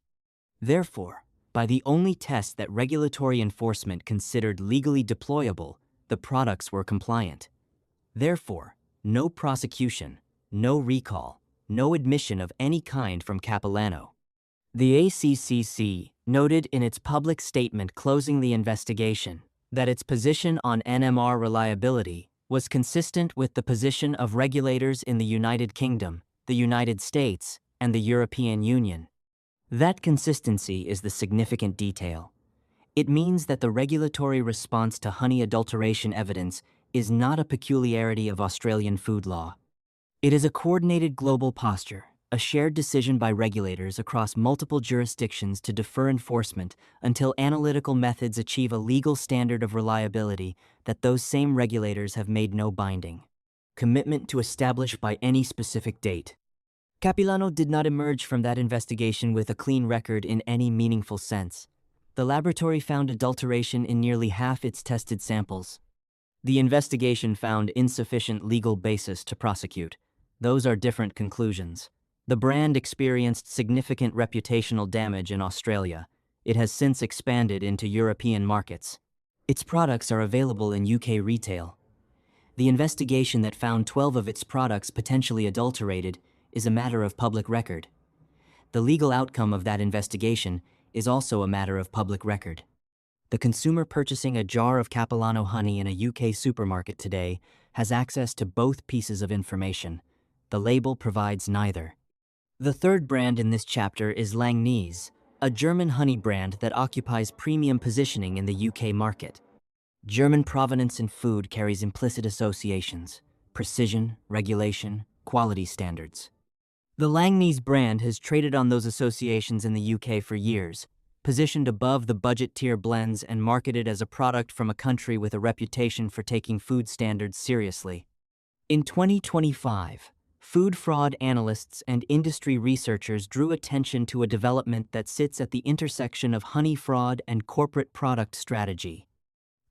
Therefore, by the only test that regulatory enforcement considered legally deployable, the products were compliant. Therefore, no prosecution, no recall, no admission of any kind from Capilano. The ACCC noted in its public statement closing the investigation that its position on NMR reliability was consistent with the position of regulators in the United Kingdom, the United States, and the European Union. That consistency is the significant detail. It means that the regulatory response to honey adulteration evidence is not a peculiarity of Australian food law. It is a coordinated global posture, a shared decision by regulators across multiple jurisdictions to defer enforcement until analytical methods achieve a legal standard of reliability that those same regulators have made no binding commitment to establish by any specific date. Capilano did not emerge from that investigation with a clean record in any meaningful sense. The laboratory found adulteration in nearly half its tested samples. The investigation found insufficient legal basis to prosecute. Those are different conclusions. The brand experienced significant reputational damage in Australia. It has since expanded into European markets. Its products are available in UK retail. The investigation that found 12 of its products potentially adulterated is a matter of public record. The legal outcome of that investigation is also a matter of public record. The consumer purchasing a jar of Capilano honey in a UK supermarket today has access to both pieces of information. The label provides neither. The third brand in this chapter is Langnese, a German honey brand that occupies premium positioning in the UK market. German provenance in food carries implicit associations: precision, regulation, quality standards. The Langnese brand has traded on those associations in the UK for years, positioned above the budget tier blends and marketed as a product from a country with a reputation for taking food standards seriously. In 2025, food fraud analysts and industry researchers drew attention to a development that sits at the intersection of honey fraud and corporate product strategy.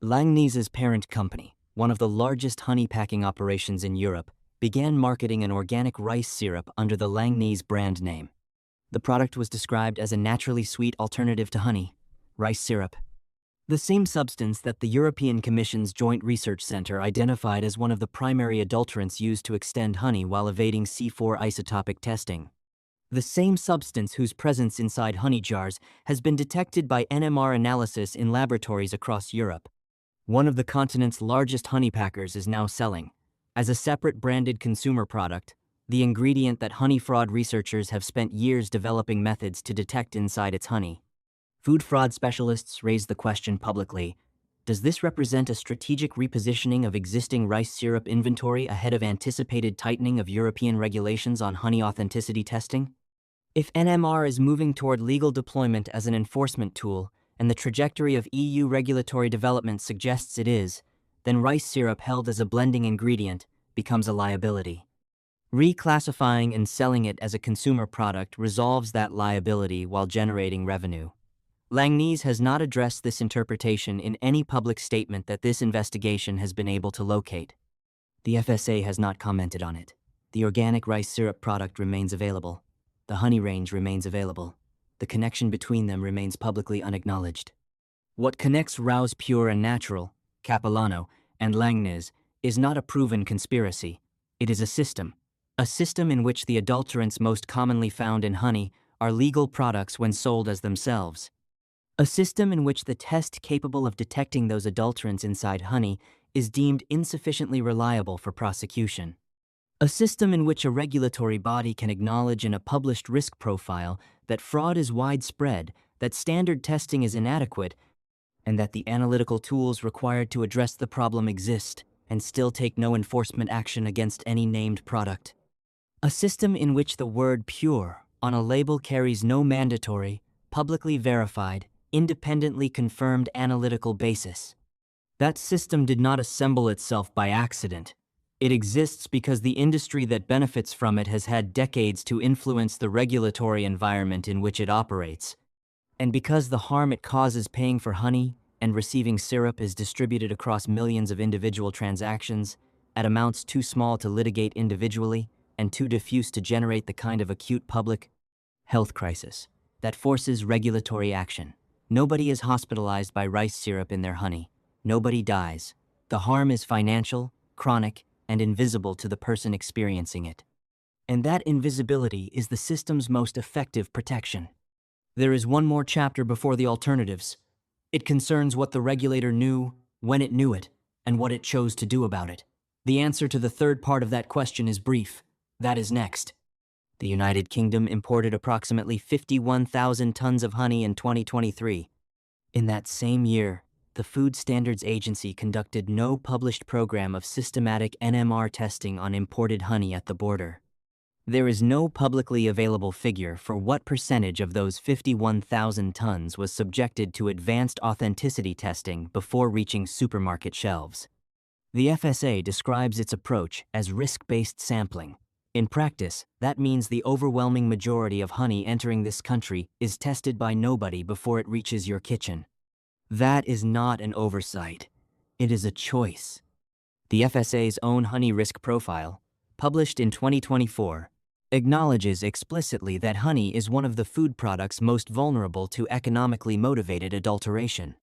Langnese's parent company, one of the largest honey packing operations in Europe, began marketing an organic rice syrup under the Langnese brand name. The product was described as a naturally sweet alternative to honey, rice syrup. The same substance that the European Commission's Joint Research Centre identified as one of the primary adulterants used to extend honey while evading C4 isotopic testing. The same substance whose presence inside honey jars has been detected by NMR analysis in laboratories across Europe. One of the continent's largest honey packers is now selling, as a separate branded consumer product, the ingredient that honey fraud researchers have spent years developing methods to detect inside its honey. Food fraud specialists raised the question publicly: does this represent a strategic repositioning of existing rice syrup inventory ahead of anticipated tightening of European regulations on honey authenticity testing? If NMR is moving toward legal deployment as an enforcement tool, and the trajectory of EU regulatory development suggests it is, then rice syrup held as a blending ingredient becomes a liability. Reclassifying and selling it as a consumer product resolves that liability while generating revenue. Langnese has not addressed this interpretation in any public statement that this investigation has been able to locate. The FSA has not commented on it. The organic rice syrup product remains available. The honey range remains available. The connection between them remains publicly unacknowledged. What connects Rouse Pure and Natural, Capilano, and Langnese is not a proven conspiracy. It is a system in which the adulterants most commonly found in honey are legal products when sold as themselves. A system in which the test capable of detecting those adulterants inside honey is deemed insufficiently reliable for prosecution. A system in which a regulatory body can acknowledge in a published risk profile that fraud is widespread, that standard testing is inadequate, and that the analytical tools required to address the problem exist and still take no enforcement action against any named product. A system in which the word pure on a label carries no mandatory, publicly verified, independently confirmed analytical basis. That system did not assemble itself by accident. It exists because the industry that benefits from it has had decades to influence the regulatory environment in which it operates, and because the harm it causes paying for honey and receiving syrup is distributed across millions of individual transactions at amounts too small to litigate individually and too diffuse to generate the kind of acute public health crisis that forces regulatory action. Nobody is hospitalized by rice syrup in their honey. Nobody dies. The harm is financial, chronic, and invisible to the person experiencing it. And that invisibility is the system's most effective protection. There is one more chapter before the alternatives. It concerns what the regulator knew, when it knew it, and what it chose to do about it. The answer to the third part of that question is brief. That is next. The United Kingdom imported approximately 51,000 tons of honey in 2023. In that same year, the Food Standards Agency conducted no published program of systematic NMR testing on imported honey at the border. There is no publicly available figure for what percentage of those 51,000 tons was subjected to advanced authenticity testing before reaching supermarket shelves. The FSA describes its approach as risk-based sampling. In practice, that means the overwhelming majority of honey entering this country is tested by nobody before it reaches your kitchen. That is not an oversight. It is a choice. The FSA's own honey risk profile, published in 2024, acknowledges explicitly that honey is one of the food products most vulnerable to economically motivated adulteration.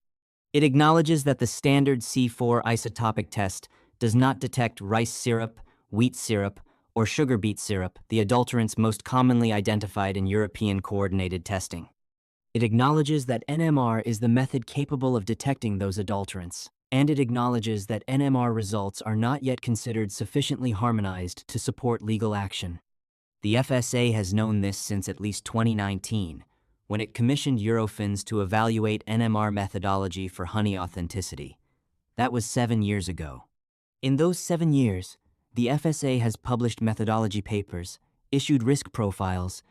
It acknowledges that the standard C4 isotopic test does not detect rice syrup, wheat syrup, or sugar beet syrup, the adulterants most commonly identified in European coordinated testing. It acknowledges that NMR is the method capable of detecting those adulterants, and it acknowledges that NMR results are not yet considered sufficiently harmonized to support legal action. The FSA has known this since at least 2019, when it commissioned Eurofins to evaluate NMR methodology for honey authenticity. That was 7 years ago. In those 7 years, the FSA has published methodology papers, issued risk profiles,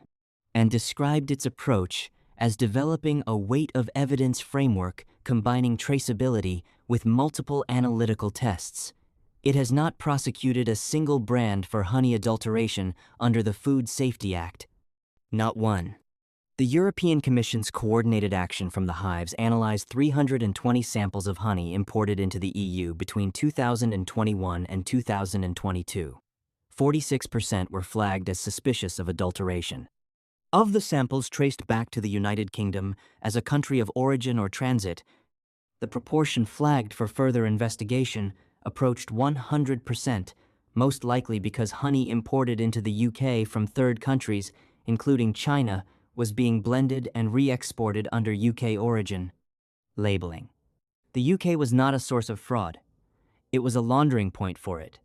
and described its approach as developing a weight of evidence framework combining traceability with multiple analytical tests. It has not prosecuted a single brand for honey adulteration under the Food Safety Act. Not one. The European Commission's coordinated action from the hives analyzed 320 samples of honey imported into the EU between 2021 and 2022. 46% were flagged as suspicious of adulteration. Of the samples traced back to the United Kingdom as a country of origin or transit, the proportion flagged for further investigation approached 100%, most likely because honey imported into the UK from third countries, including China, was being blended and re-exported under UK origin labeling. The UK was not a source of fraud. It was a laundering point for it.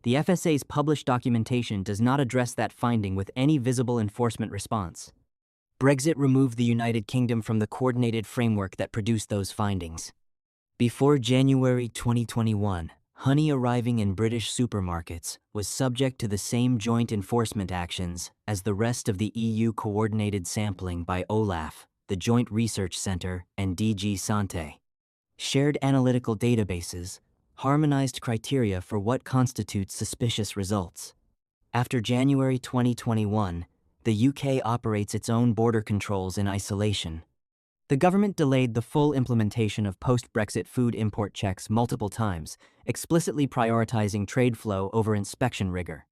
The FSA's published documentation does not address that finding with any visible enforcement response. Brexit removed the United Kingdom from the coordinated framework that produced those findings. Before January 2021, honey arriving in British supermarkets was subject to the same joint enforcement actions as the rest of the EU coordinated sampling by OLAF, the Joint Research Centre, and DG Sante. Shared analytical databases, harmonized criteria for what constitutes suspicious results. After January 2021, the UK operates its own border controls in isolation. The government delayed the full implementation of post-Brexit food import checks multiple times, explicitly prioritizing trade flow over inspection rigor.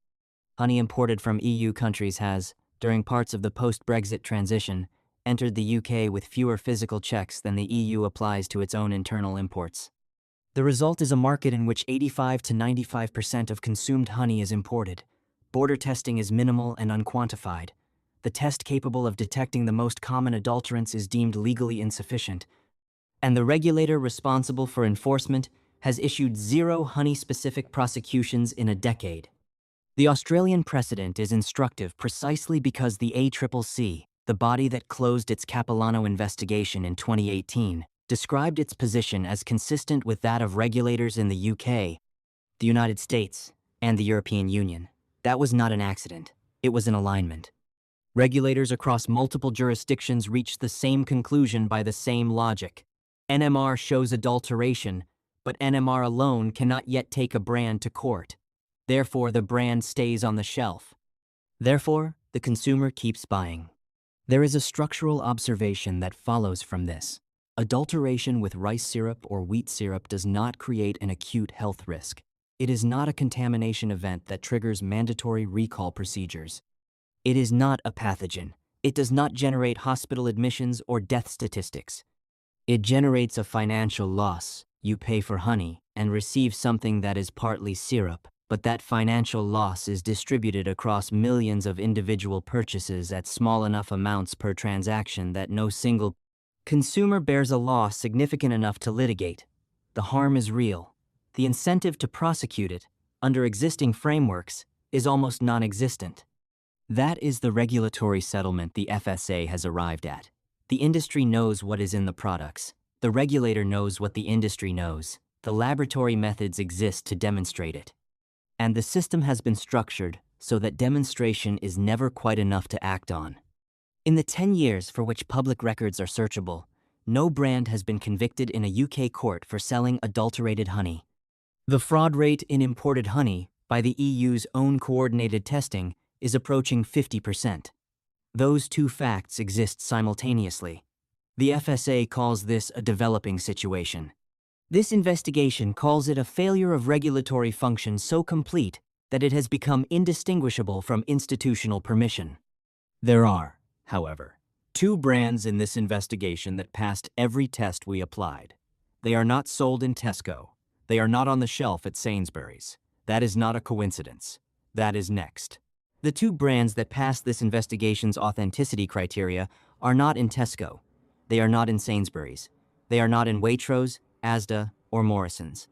Honey imported from EU countries has, during parts of the post-Brexit transition, entered the UK with fewer physical checks than the EU applies to its own internal imports. The result is a market in which 85 to 95% of consumed honey is imported. Border testing is minimal and unquantified. The test capable of detecting the most common adulterants is deemed legally insufficient, and the regulator responsible for enforcement has issued 0 honey-specific prosecutions in a decade. The Australian precedent is instructive precisely because the ACCC, the body that closed its Capilano investigation in 2018, described its position as consistent with that of regulators in the UK, the United States, and the European Union. That was not an accident. It was an alignment. Regulators across multiple jurisdictions reached the same conclusion by the same logic. NMR shows adulteration, but NMR alone cannot yet take a brand to court. Therefore, the brand stays on the shelf. Therefore, the consumer keeps buying. There is a structural observation that follows from this. Adulteration with rice syrup or wheat syrup does not create an acute health risk. It is not a contamination event that triggers mandatory recall procedures. It is not a pathogen. It does not generate hospital admissions or death statistics. It generates a financial loss. You pay for honey and receive something that is partly syrup, but that financial loss is distributed across millions of individual purchases at small enough amounts per transaction that no single consumer bears a loss significant enough to litigate. The harm is real. The incentive to prosecute it, under existing frameworks, is almost non-existent. That is the regulatory settlement the FSA has arrived at. The industry knows what is in the products. The regulator knows what the industry knows. The laboratory methods exist to demonstrate it. And the system has been structured so that demonstration is never quite enough to act on. In the 10 years for which public records are searchable, no brand has been convicted in a UK court for selling adulterated honey. The fraud rate in imported honey, by the EU's own coordinated testing, is approaching 50%. Those two facts exist simultaneously. The FSA calls this a developing situation. This investigation calls it a failure of regulatory function so complete that it has become indistinguishable from institutional permission. There are, however, two brands in this investigation that passed every test we applied. They are not sold in Tesco. They are not on the shelf at Sainsbury's. That is not a coincidence. That is next. The two brands that passed this investigation's authenticity criteria are not in Tesco. They are not in Sainsbury's. They are not in Waitrose, Asda, or Morrisons.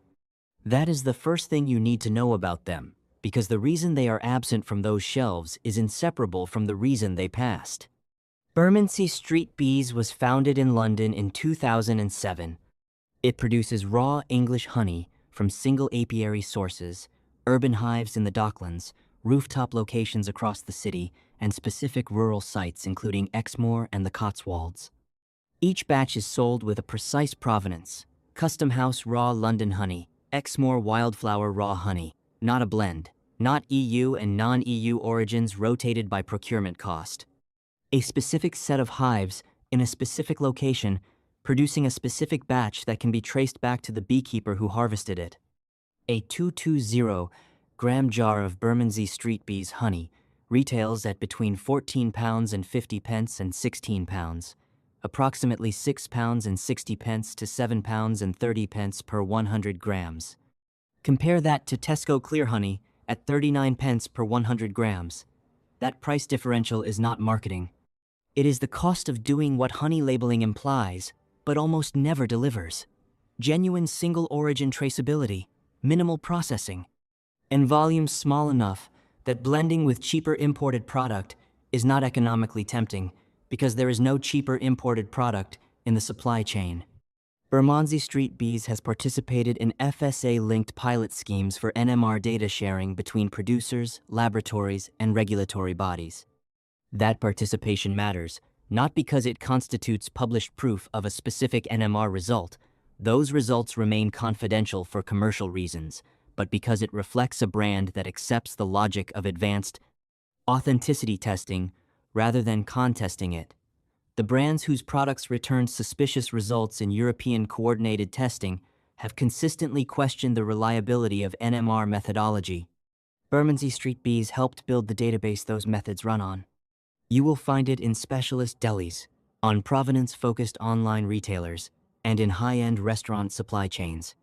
That is the first thing you need to know about them, because the reason they are absent from those shelves is inseparable from the reason they passed. Bermondsey Street Bees was founded in London in 2007. It produces raw English honey from single apiary sources, urban hives in the Docklands, rooftop locations across the city, and specific rural sites including Exmoor and the Cotswolds. Each batch is sold with a precise provenance: Custom House raw London honey, Exmoor wildflower raw honey, not a blend, not EU and non-EU origins rotated by procurement cost. A specific set of hives in a specific location, producing a specific batch that can be traced back to the beekeeper who harvested it. A 220-gram jar of Bermondsey Street Bees honey retails at between £14 and 50 pence and £16, approximately £6 and 60 pence to £7 and 30 pence per 100 grams. Compare that to Tesco Clear Honey at 39 pence per 100 grams. That price differential is not marketing. It is the cost of doing what honey labeling implies, but almost never delivers: genuine single origin traceability, minimal processing, and volumes small enough that blending with cheaper imported product is not economically tempting, because there is no cheaper imported product in the supply chain. Bermondsey Street Bees has participated in FSA-linked pilot schemes for NMR data sharing between producers, laboratories, and regulatory bodies. That participation matters, not because it constitutes published proof of a specific NMR result. Those results remain confidential for commercial reasons, but because it reflects a brand that accepts the logic of advanced authenticity testing rather than contesting it. The brands whose products returned suspicious results in European coordinated testing have consistently questioned the reliability of NMR methodology. Bermondsey Street Bees helped build the database those methods run on. You will find it in specialist delis, on provenance-focused online retailers, and in high-end restaurant supply chains.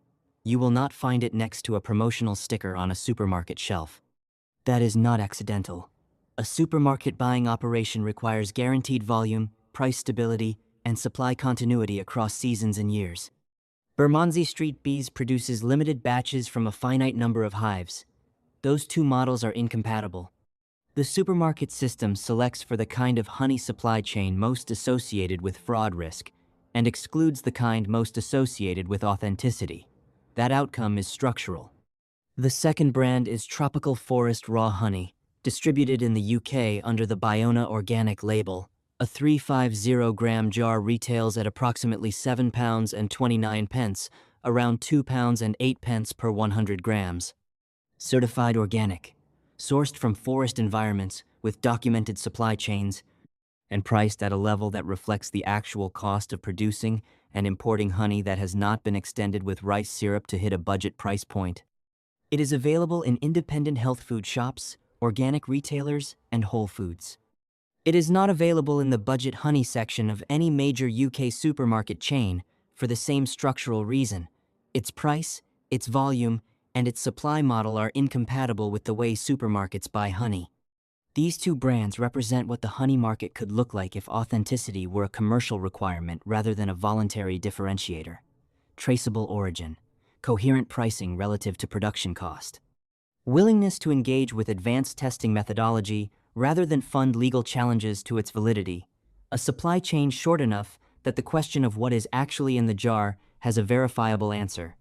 You will not find it next to a promotional sticker on a supermarket shelf. That is not accidental. A supermarket buying operation requires guaranteed volume, price stability, and supply continuity across seasons and years. Bermondsey Street Bees produces limited batches from a finite number of hives. Those two models are incompatible. The supermarket system selects for the kind of honey supply chain most associated with fraud risk and excludes the kind most associated with authenticity. That outcome is structural. The second brand is Tropical Forest Raw Honey, distributed in the UK under the Biona Organic label. A 350-gram jar retails at approximately £7 and 29 pence, around £2 and 8 pence per 100 grams. Certified organic, sourced from forest environments with documented supply chains, and priced at a level that reflects the actual cost of producing and importing honey that has not been extended with rice syrup to hit a budget price point. It is available in independent health food shops, organic retailers, and Whole Foods. It is not available in the budget honey section of any major UK supermarket chain for the same structural reason. Its price, its volume, and its supply model are incompatible with the way supermarkets buy honey. These two brands represent what the honey market could look like if authenticity were a commercial requirement rather than a voluntary differentiator. Traceable origin, coherent pricing relative to production cost, willingness to engage with advanced testing methodology rather than fund legal challenges to its validity, a supply chain short enough that the question of what is actually in the jar has a verifiable answer.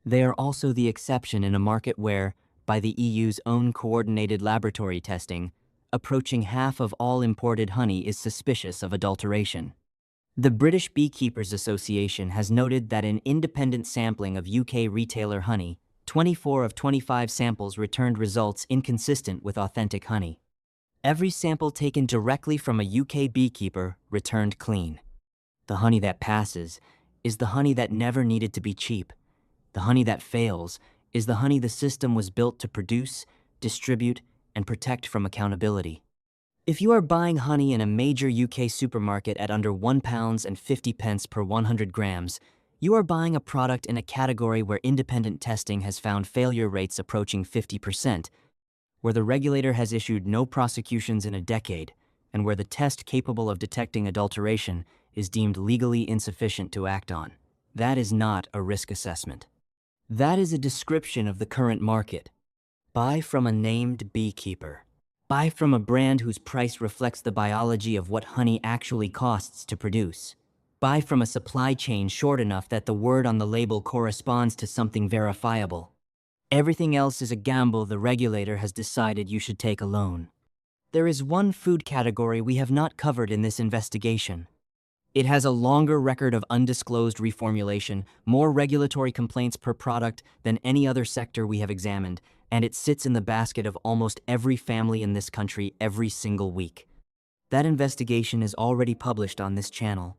They are also the exception in a market where, by the EU's own coordinated laboratory testing, approaching half of all imported honey is suspicious of adulteration. The British Beekeepers Association has noted that in independent sampling of UK retailer honey, 24 of 25 samples returned results inconsistent with authentic honey. Every sample taken directly from a UK beekeeper returned clean. The honey that passes is the honey that never needed to be cheap. The honey that fails is the honey the system was built to produce, distribute, and protect from accountability. If you are buying honey in a major UK supermarket at under £1.50 per 100 grams, you are buying a product in a category where independent testing has found failure rates approaching 50%, where the regulator has issued no prosecutions in a decade, and where the test capable of detecting adulteration is deemed legally insufficient to act on. That is not a risk assessment. That is a description of the current market. Buy from a named beekeeper. Buy from a brand whose price reflects the biology of what honey actually costs to produce. Buy from a supply chain short enough that the word on the label corresponds to something verifiable. Everything else is a gamble the regulator has decided you should take alone. There is one food category we have not covered in this investigation. It has a longer record of undisclosed reformulation, more regulatory complaints per product than any other sector we have examined, and it sits in the basket of almost every family in this country every single week. That investigation is already published on this channel.